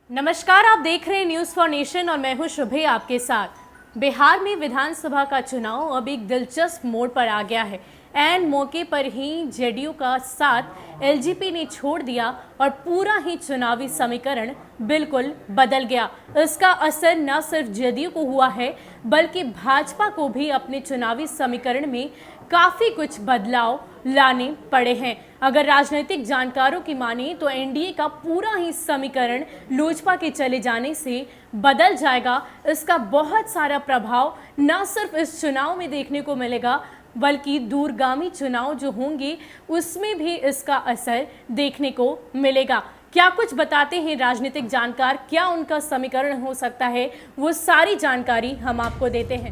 नमस्कार, आप देख रहे हैं न्यूज़ फॉर नेशन और मैं हूं शुभे आपके साथ। बिहार में विधानसभा का चुनाव अब एक दिलचस्प मोड़ पर आ गया है। ऐन मौके पर ही जेडीयू का साथ एलजेपी ने छोड़ दिया और पूरा ही चुनावी समीकरण बिल्कुल बदल गया। इसका असर न सिर्फ जेडीयू को हुआ है बल्कि भाजपा को भी अपने चुनावी समीकरण में काफी कुछ बदलाव लाने पड़े हैं। अगर राजनीतिक जानकारों की माने तो एनडीए का पूरा ही समीकरण लोजपा के चले जाने से बदल जाएगा। इसका बहुत सारा प्रभाव न सिर्फ इस चुनाव में देखने को मिलेगा बल्कि दूरगामी चुनाव जो होंगे उसमें भी इसका असर देखने को मिलेगा। क्या कुछ बताते हैं राजनीतिक जानकार, क्या उनका समीकरण हो सकता है, वो सारी जानकारी हम आपको देते हैं।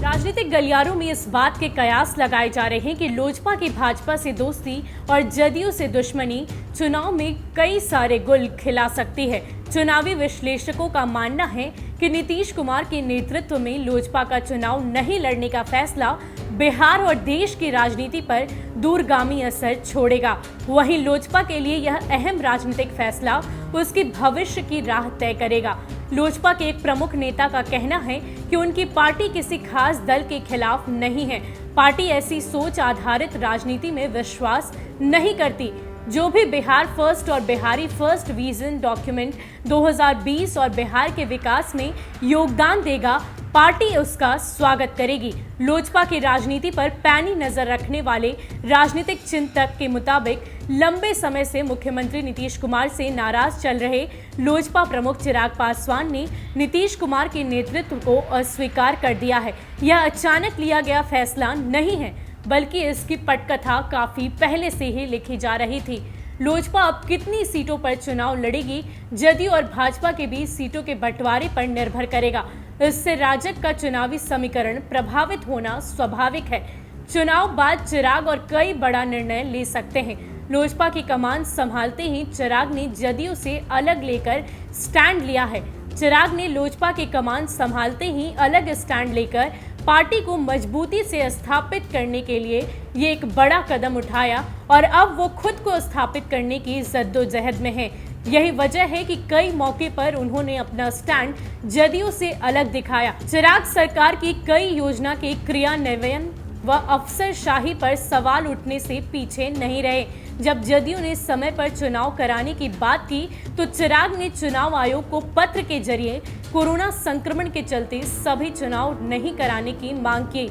राजनीतिक गलियारों में इस बात के कयास लगाए जा रहे हैं कि लोजपा की भाजपा से दोस्ती और जदयू से दुश्मनी चुनाव में कई सारे गुल खिला सकती है। चुनावी विश्लेषकों का मानना है कि नीतीश कुमार के नेतृत्व में लोजपा का चुनाव नहीं लड़ने का फैसला बिहार और देश की राजनीति पर दूरगामी असर छोड़ेगा। वहीं लोजपा के लिए यह अहम राजनीतिक फैसला उसके भविष्य की राह तय करेगा। लोजपा के एक प्रमुख नेता का कहना है कि उनकी पार्टी किसी खास दल के खिलाफ नहीं है। पार्टी ऐसी सोच आधारित राजनीति में विश्वास नहीं करती। जो भी बिहार फर्स्ट और बिहारी फर्स्ट विजन डॉक्यूमेंट 2020 और बिहार के विकास में योगदान देगा, पार्टी उसका स्वागत करेगी। लोजपा की राजनीति पर पैनी नजर रखने वाले राजनीतिक चिंतक के मुताबिक लंबे समय से मुख्यमंत्री नीतीश कुमार से नाराज चल रहे लोजपा प्रमुख चिराग पासवान ने नीतीश कुमार के नेतृत्व को अस्वीकार कर दिया है। यह अचानक लिया गया फैसला नहीं है बल्कि इसकी पटकथा काफी पहले से ही लिखी जा रही थी। लोजपा अब कितनी सीटों पर चुनाव लड़ेगी, जदयू और भाजपा के बीच सीटों के बंटवारे पर निर्भर करेगा। इससे राजग का चुनावी समीकरण प्रभावित होना स्वाभाविक है। चुनाव बाद चिराग और कई बड़ा निर्णय ले सकते हैं। लोजपा की कमान संभालते ही चिराग ने जदयू से अलग लेकर स्टैंड लिया है। चिराग ने लोजपा की कमान संभालते ही अलग स्टैंड लेकर पार्टी को मजबूती से स्थापित करने के लिए ये एक बड़ा कदम उठाया और अब वो खुद को स्थापित करने की जद्दोजहद में है। यही वजह है कि कई मौके पर उन्होंने अपना स्टैंड जदयू से अलग दिखाया। चिराग सरकार की कई योजना के क्रियान्वयन व अफसरशाही पर सवाल उठने से पीछे नहीं रहे। जब जदयू ने समय पर चुनाव कराने की बात की तो चिराग ने चुनाव आयोग को पत्र के जरिए कोरोना संक्रमण के चलते सभी चुनाव नहीं कराने की मांग की,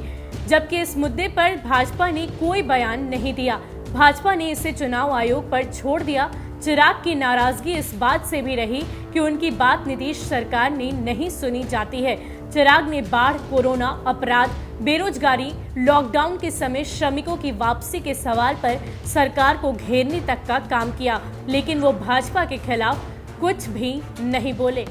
जबकि इस मुद्दे पर भाजपा ने कोई बयान नहीं दिया। भाजपा ने इसे चुनाव आयोग पर छोड़ दिया। चिराग की नाराजगी इस बात से भी रही कि उनकी बात नीतीश सरकार ने नहीं सुनी जाती है। चिराग ने बाढ़, कोरोना, अपराध, बेरोजगारी, लॉकडाउन के समय श्रमिकों की वापसी के सवाल पर सरकार को घेरने तक का काम किया, लेकिन वो भाजपा के खिलाफ कुछ भी नहीं बोले।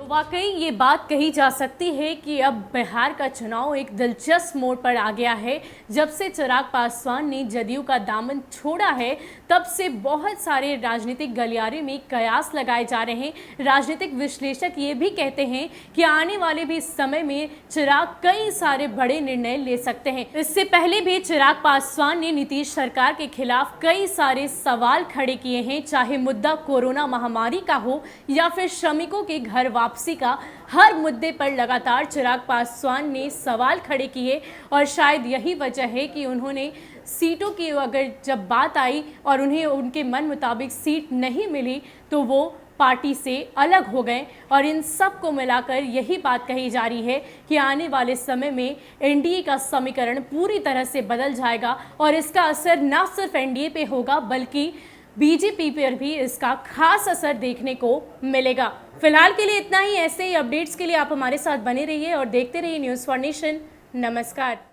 वाकई ये बात कही जा सकती है कि अब बिहार का चुनाव एक दिलचस्प मोड़ पर आ गया है। जब से चिराग पासवान ने जदयू का दामन छोड़ा है तब से बहुत सारे राजनीतिक गलियारे में कयास लगाए जा रहे हैं। राजनीतिक विश्लेषक ये भी कहते हैं कि आने वाले भी समय में चिराग कई सारे बड़े निर्णय ले सकते हैं। इससे पहले भी चिराग पासवान ने नीतीश सरकार के खिलाफ कई सारे सवाल खड़े किए हैं, चाहे मुद्दा कोरोना महामारी का हो या फिर श्रमिकों के घर वापसी का। हर मुद्दे पर लगातार चिराग पासवान ने सवाल खड़े किए और शायद यही वजह है कि उन्होंने सीटों की अगर जब बात आई और उन्हें उनके मन मुताबिक सीट नहीं मिली तो वो पार्टी से अलग हो गए। और इन सब को मिलाकर यही बात कही जा रही है कि आने वाले समय में एनडीए का समीकरण पूरी तरह से बदल जाएगा और इसका असर न सिर्फ एनडीए पे होगा बल्कि बीजेपी पर भी इसका खास असर देखने को मिलेगा। फिलहाल के लिए इतना ही। ऐसे ही अपडेट्स के लिए आप हमारे साथ बने रहिए और देखते रहिए न्यूज़ फॉर नेशन। नमस्कार।